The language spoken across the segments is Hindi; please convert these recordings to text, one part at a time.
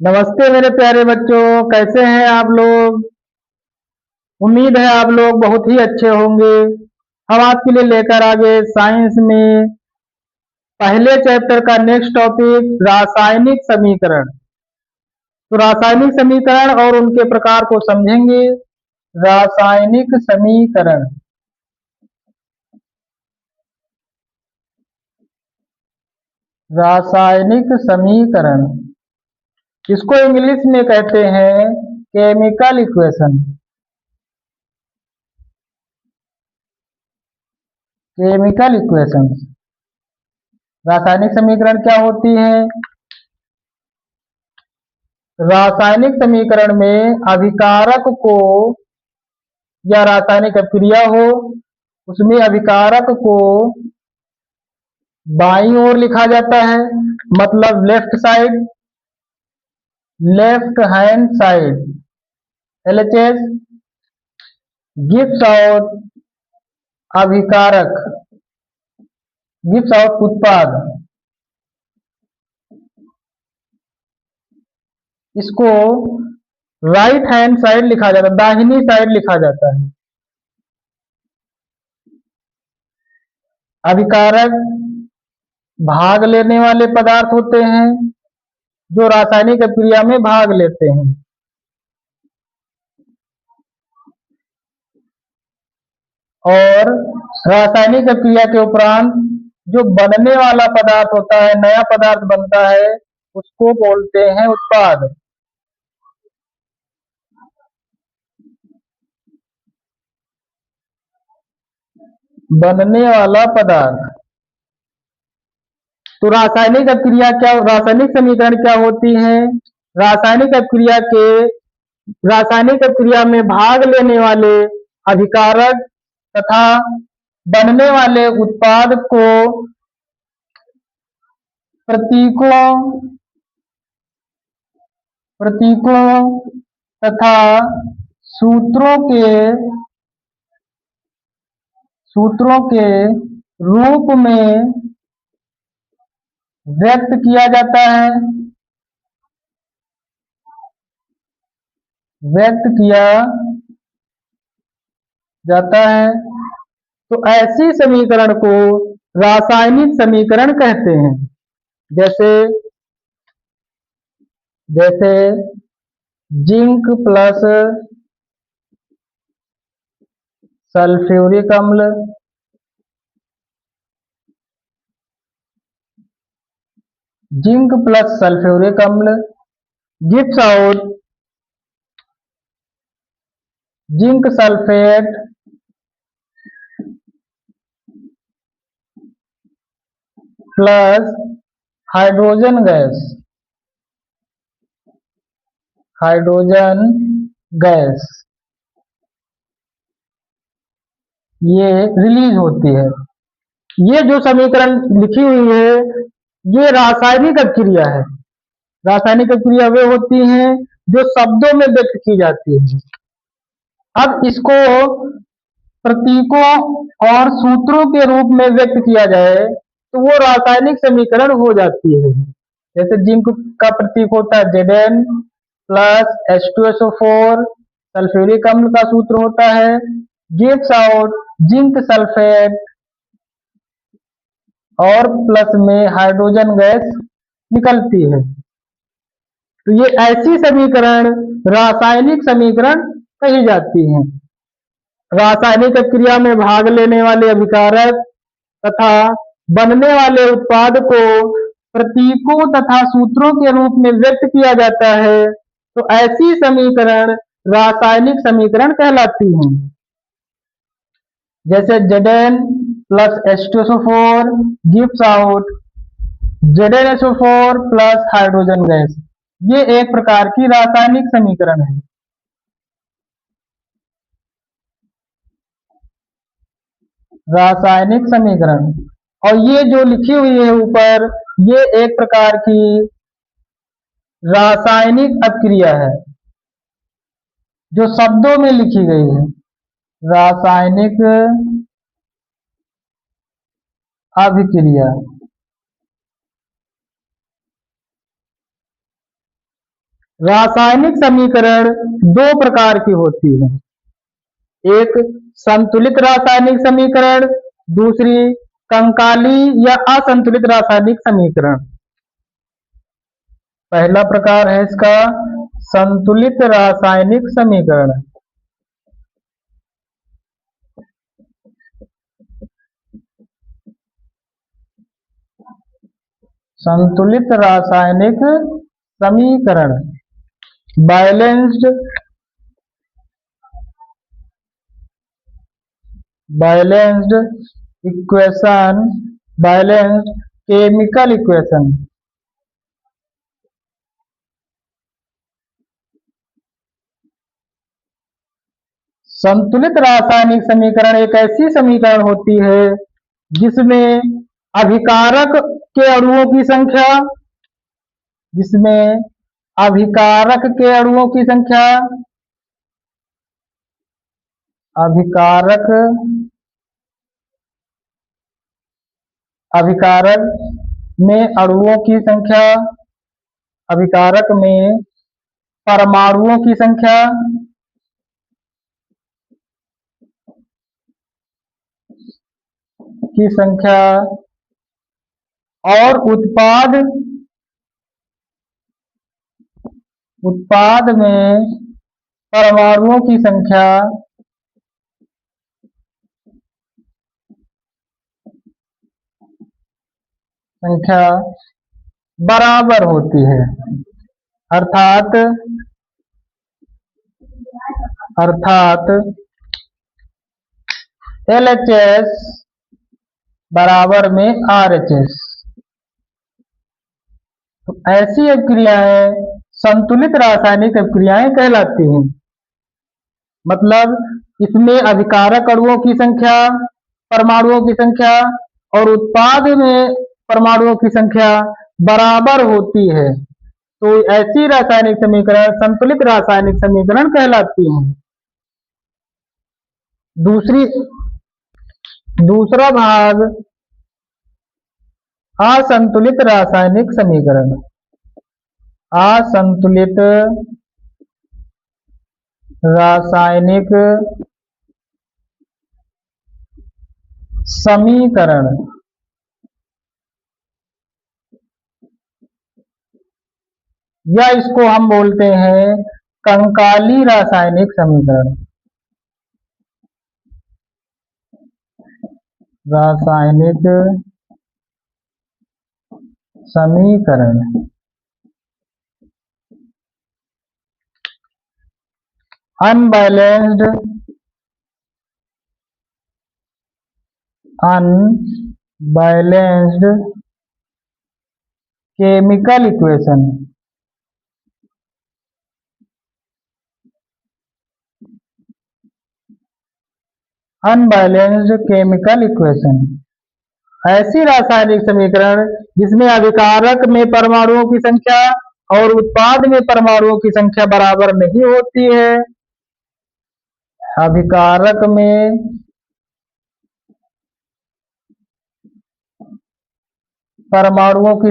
नमस्ते मेरे प्यारे बच्चों। कैसे हैं आप लोग। उम्मीद है आप लोग बहुत ही अच्छे होंगे। हम आपके लिए लेकर आ गए साइंस में पहले चैप्टर का नेक्स्ट टॉपिक रासायनिक समीकरण। तो रासायनिक समीकरण और उनके प्रकार को समझेंगे। रासायनिक समीकरण। रासायनिक समीकरण इसको इंग्लिश में कहते हैं केमिकल इक्वेशन। Chemical equation. रासायनिक समीकरण क्या होती है। रासायनिक समीकरण में अभिकारक को या रासायनिक अभिक्रिया हो उसमें अभिकारक को बाईं ओर लिखा जाता है, मतलब left side, left hand side. LHS gives out अभिकारक, गिव्स आउट उत्पाद। इसको राइट हैंड साइड लिखा जाता है, दाहिनी साइड लिखा जाता है। अभिकारक भाग लेने वाले पदार्थ होते हैं जो रासायनिक अभिक्रिया में भाग लेते हैं। और रासायनिक अभिक्रिया के उपरांत जो बनने वाला पदार्थ होता है, नया पदार्थ बनता है, उसको बोलते हैं उत्पाद। बनने वाला पदार्थ। तो रासायनिक अभिक्रिया क्या, रासायनिक समीकरण क्या होती है। रासायनिक अभिक्रिया के रासायनिक अभिक्रिया में भाग लेने वाले अभिकारक तथा बनने वाले उत्पाद को प्रतीकों प्रतीकों तथा सूत्रों के रूप में व्यक्त किया जाता है, व्यक्त किया जाता है। तो ऐसी समीकरण को रासायनिक समीकरण कहते हैं। जैसे जैसे जिंक प्लस सल्फ्यूरिक अम्ल, जिंक प्लस सल्फ्यूरिक अम्ल gives out zinc sulphate plus hydrogen gas, hydrogen gas ये रिलीज होती है। ये जो समीकरण लिखी हुई है ये रासायनिक अभिक्रिया है। रासायनिक अभिक्रिया वे होती हैं जो शब्दों में व्यक्त की जाती है। अब इसको प्रतीकों और सूत्रों के रूप में व्यक्त किया जाए तो वो रासायनिक समीकरण हो जाती है। जैसे जिंक का प्रतीक होता है Zn प्लस H2SO4, सल्फ्यूरिक अम्ल का सूत्र होता है गिव्स आउट जिंक सल्फेट और प्लस में हाइड्रोजन गैस निकलती है। तो ये ऐसी समीकरण रासायनिक समीकरण कही जाती हैं। रासायनिक अभिक्रिया में भाग लेने वाले अभिकारक तथा बनने वाले उत्पाद को प्रतीकों तथा सूत्रों के रूप में व्यक्त किया जाता है। तो ऐसी समीकरण रासायनिक समीकरण कहलाती हैं। जैसे Zn plus H2SO4 gives out ZnSO4 plus hydrogen gas. ये एक प्रकार की रासायनिक समीकरण है। रासायनिक समीकरण। और ये जो लिखी हुई है ऊपर, ये एक प्रकार की रासायनिक अभिक्रिया है जो शब्दों में लिखी गई है। रासायनिक अभिक्रिया। रासायनिक समीकरण दो प्रकार की होती है, एक संतुलित रासायनिक समीकरण, दूसरी कंकाली या असंतुलित रासायनिक समीकरण। पहला प्रकार है इसका संतुलित रासायनिक समीकरण। संतुलित रासायनिक समीकरण balanced equation, balanced chemical equation. संतुलित रासायनिक समीकरण एक ऐसी समीकरण होती है जिसमें अभिकारक के अणुओं की संख्या अभिकारक में अणुओं की संख्या, अभिकारक में परमाणुओं की संख्या और उत्पाद में परमाणुओं की संख्या बराबर होती है। अर्थात LHS बराबर में RHS। तो ऐसी अभिक्रियाएं संतुलित रासायनिक अभिक्रियाएं कहलाती हैं। मतलब इसमें अभिकारक अणुओं की संख्या, परमाणुओं की संख्या और उत्पाद में परमाणुओं की संख्या बराबर होती है, तो ऐसी रासायनिक समीकरण संतुलित रासायनिक समीकरण कहलाती हैं। दूसरा भाग असंतुलित रासायनिक समीकरण। असंतुलित रासायनिक समीकरण या इसको हम बोलते हैं कंकाली रासायनिक समीकरण। रासायनिक समीकरण unbalanced chemical equation. Unbalanced chemical equation ऐसी रासायनिक समीकरण जिसमें अभिकारक में परमाणुओं की संख्या और उत्पाद में परमाणुओं की संख्या बराबर नहीं होती है। अभिकारक में परमाणुओं की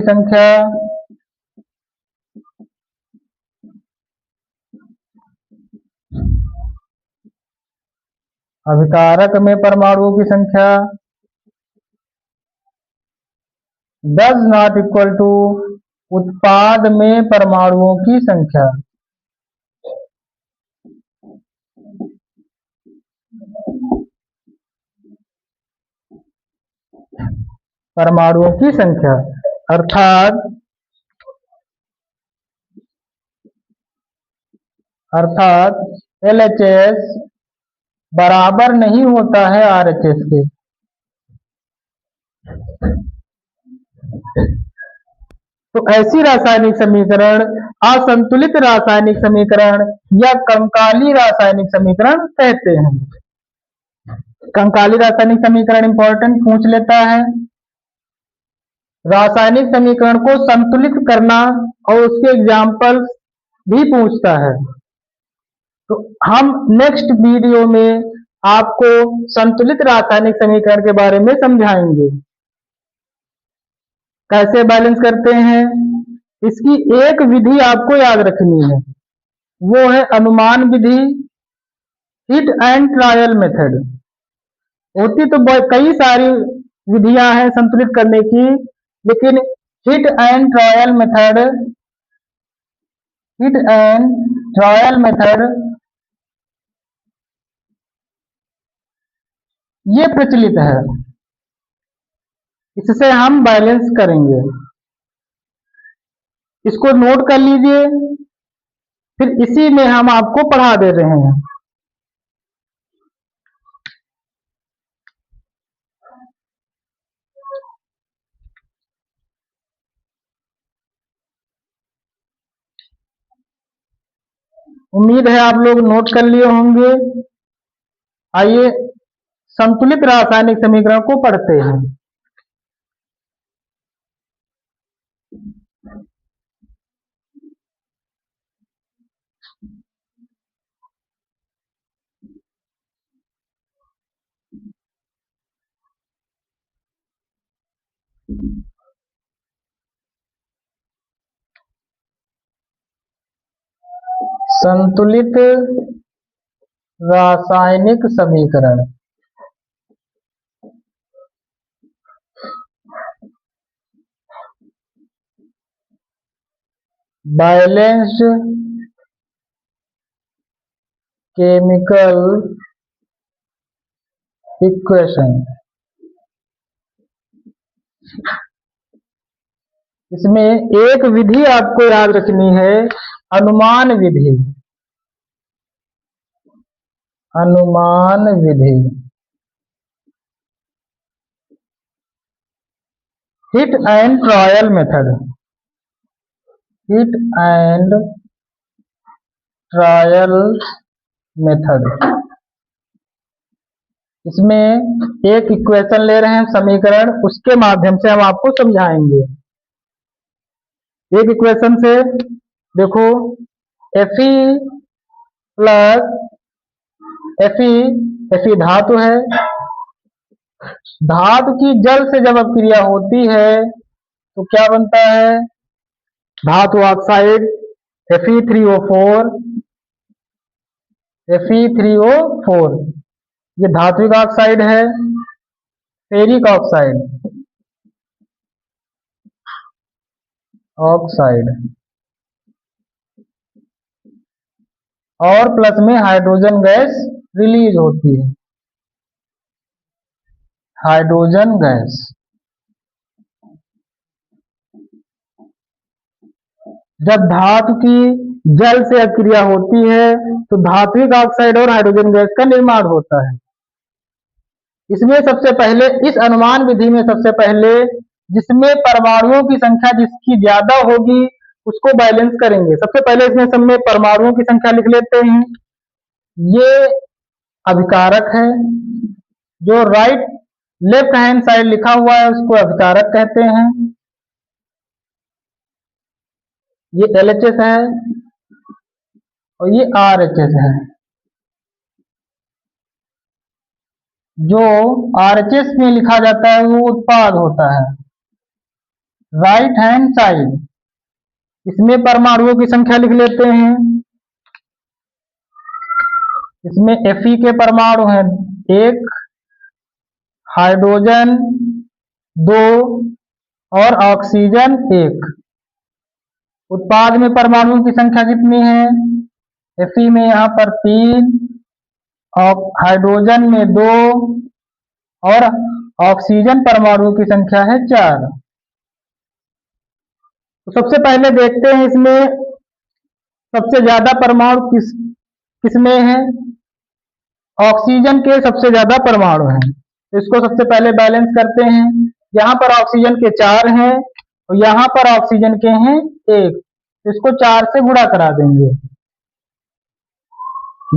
संख्या डज नॉट इक्वल टू उत्पाद में परमाणुओं की संख्या। परमाणुओं की संख्या अर्थात LHS बराबर नहीं होता है RHS के। तो ऐसी रासायनिक समीकरण असंतुलित रासायनिक समीकरण या कंकाली रासायनिक समीकरण कहते हैं। कंकाली रासायनिक समीकरण इंपॉर्टेंट पूछ लेता है। रासायनिक समीकरण को संतुलित करना और उसके एग्जाम्पल भी पूछता है। तो हम नेक्स्ट वीडियो में आपको संतुलित रासायनिक समीकरण के बारे में समझाएंगे, कैसे बैलेंस करते हैं, इसकी एक विधि आपको याद रखनी है, वो है अनुमान विधि, हिट एंड ट्रायल मेथड। होती तो कई सारी विधियां हैं संतुलित करने की, लेकिन hit and trial method, hit and trial method ये प्रचलित है, इससे हम बैलेंस करेंगे। इसको नोट कर लीजिए, फिर इसी में हम आपको पढ़ा दे रहे हैं। उम्मीद है आप लोग नोट कर लिए होंगे। आइए संतुलित रासायनिक समीकरण को पढ़ते हैं। संतुलित रासायनिक समीकरण, बैलेंस्ड केमिकल इक्वेशन। इसमें एक विधि आपको याद रखनी है, अनुमान विधि। अनुमान विधि, hit and trial method, hit and trial method. इसमें एक इक्वेशन ले रहे हैं, समीकरण, उसके माध्यम से हम आपको समझाएंगे। एक इक्वेशन से देखो, Fe प्लस Fe धातु है, धातु की जल से जब अपक्रिया होती है तो क्या बनता है, धातु ऑक्साइड Fe3O4, Fe3O4 ये धात्विक ऑक्साइड है, फेरिक ऑक्साइड, ऑक्साइड और प्लस में हाइड्रोजन गैस रिलीज होती है, हाइड्रोजन गैस। जब धातु की जल से अक्रिया होती है तो धात्विक ऑक्साइड और हाइड्रोजन गैस का निर्माण होता है। इसमें सबसे पहले, इस अनुमान विधि में सबसे पहले जिसमें परमाणुओं की संख्या जिसकी ज्यादा होगी उसको बैलेंस करेंगे। सबसे पहले इसमें सब में परमाणुओं की संख्या लिख लेते हैं। ये अभिकारक है, जो राइट लेफ्ट हैंड साइड लिखा हुआ है उसको अभिकारक कहते हैं। ये LHS है और ये RHS है। जो RHS में लिखा जाता है वो उत्पाद होता है, राइट हैंड साइड। इसमें परमाणुओं की संख्या लिख लेते हैं। इसमें Fe के परमाणु हैं 1, हाइड्रोजन 2 और ऑक्सीजन 1। उत्पाद में परमाणुओं की संख्या कितनी है, Fe में यहाँ पर 3, हाइड्रोजन में 2 और ऑक्सीजन परमाणुओं की संख्या है 4। तो सबसे पहले देखते हैं इसमें सबसे ज्यादा परमाणु किसमें है, ऑक्सीजन के सबसे ज्यादा परमाणु हैं। तो इसको सबसे पहले बैलेंस करते हैं। यहाँ पर ऑक्सीजन के 4 हैं और यहाँ पर ऑक्सीजन के हैं 1, तो इसको 4 से गुणा करा देंगे।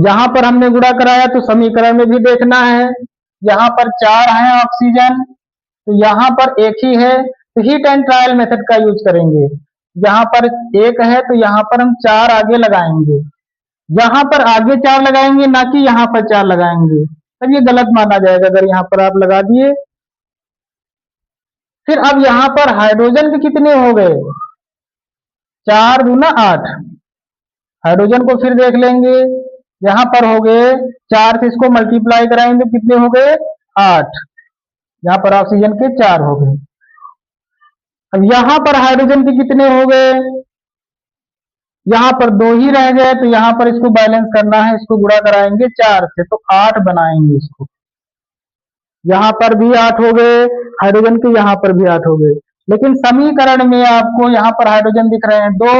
यहाँ पर हमने गुणा कराया तो समीकरण में भी देखना है, यहाँ पर 4 हैं ऑक्सीजन तो यहाँ पर 1 ही है, तो हीट एंड ट्रायल मेथड का यूज करेंगे। यहाँ पर 1 है तो यहाँ पर हम 4 आगे लगाएंगे, यहाँ पर आगे 4 लगाएंगे ना कि यहाँ पर 4 लगाएंगे, तब ये गलत माना जाएगा अगर यहाँ पर आप लगा दिए। फिर अब यहाँ पर हाइड्रोजन के कितने हो गए, 4 दूना 8। हाइड्रोजन को फिर देख लेंगे, यहाँ पर हो गए 4 से इसको मल्टीप्लाई कराएंगे तो कितने हो गए 8। यहाँ पर ऑक्सीजन के 4 हो गए। अब यहाँ पर हाइड्रोजन के कितने हो गए, यहाँ पर 2 ही रह गए, तो यहाँ पर इसको बैलेंस करना है, इसको गुणा कराएंगे 4 से तो 8 बनाएंगे इसको। यहाँ पर भी 8 हो गए हाइड्रोजन के, यहाँ पर भी 8 हो गए। लेकिन समीकरण में आपको यहाँ पर हाइड्रोजन दिख रहे हैं 2,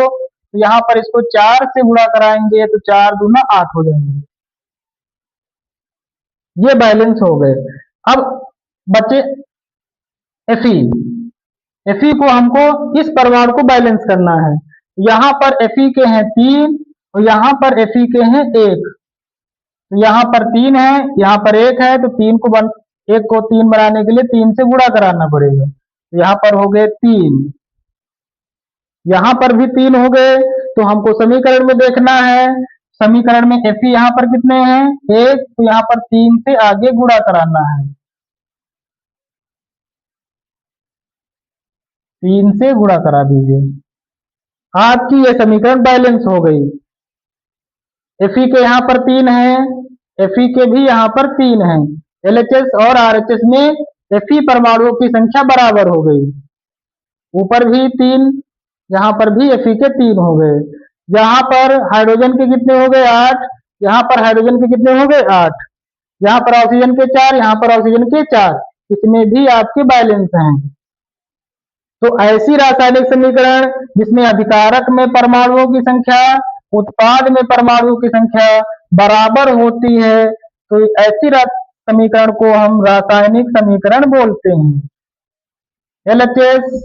तो यहाँ पर इसको 4 से गुणा कराएंगे तो 4 दूना 8 हो जाएंगे। ये बैलेंस हो गए। अब बचे Fe। Fe को हमको इस परमाणु को बैलेंस करना है। यहाँ पर Fe के हैं 3 और यहाँ पर Fe के हैं 1। तो यहाँ पर 3 है, यहाँ पर 1 है, तो 1 को 3 बनाने के लिए 3 से गुणा कराना पड़ेगा। तो यहाँ पर हो गए 3, यहाँ पर भी 3 हो गए। तो हमको समीकरण में देखना है, समीकरण में Fe यहाँ पर कितने हैं 1, तो यहाँ पर 3 से आगे गुणा कराना है, 3 से गुणा करा दीजिए। आपकी ये समीकरण बैलेंस हो गई। Fe के यहाँ पर 3 है, Fe के भी यहाँ पर 3 है। LHS और RHS में Fe परमाणुओं की संख्या बराबर हो गई। ऊपर भी 3, यहाँ पर भी Fe के 3 हो गए। यहाँ पर हाइड्रोजन के कितने हो गए 8, यहाँ पर हाइड्रोजन के कितने हो गए 8, यहाँ पर ऑक्सीजन के 4, यहाँ पर ऑक्सीजन के 4, इसमें भी आपके बैलेंस हैं। तो ऐसी रासायनिक समीकरण जिसमें अभिकारक में परमाणुओं की संख्या, उत्पाद में परमाणुओं की संख्या बराबर होती है, तो ऐसी समीकरण को हम रासायनिक समीकरण बोलते हैं। LHS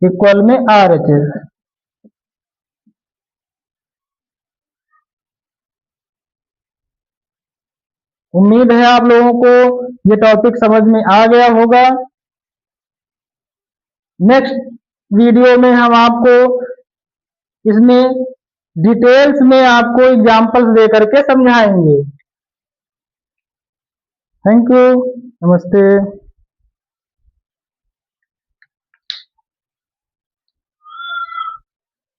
इक्वल में RHS। उम्मीद है आप लोगों को ये टॉपिक समझ में आ गया होगा। नेक्स्ट वीडियो में हम आपको इसमें डिटेल्स में आपको एग्जाम्पल्स दे करके समझाएंगे। थैंक यू, नमस्ते।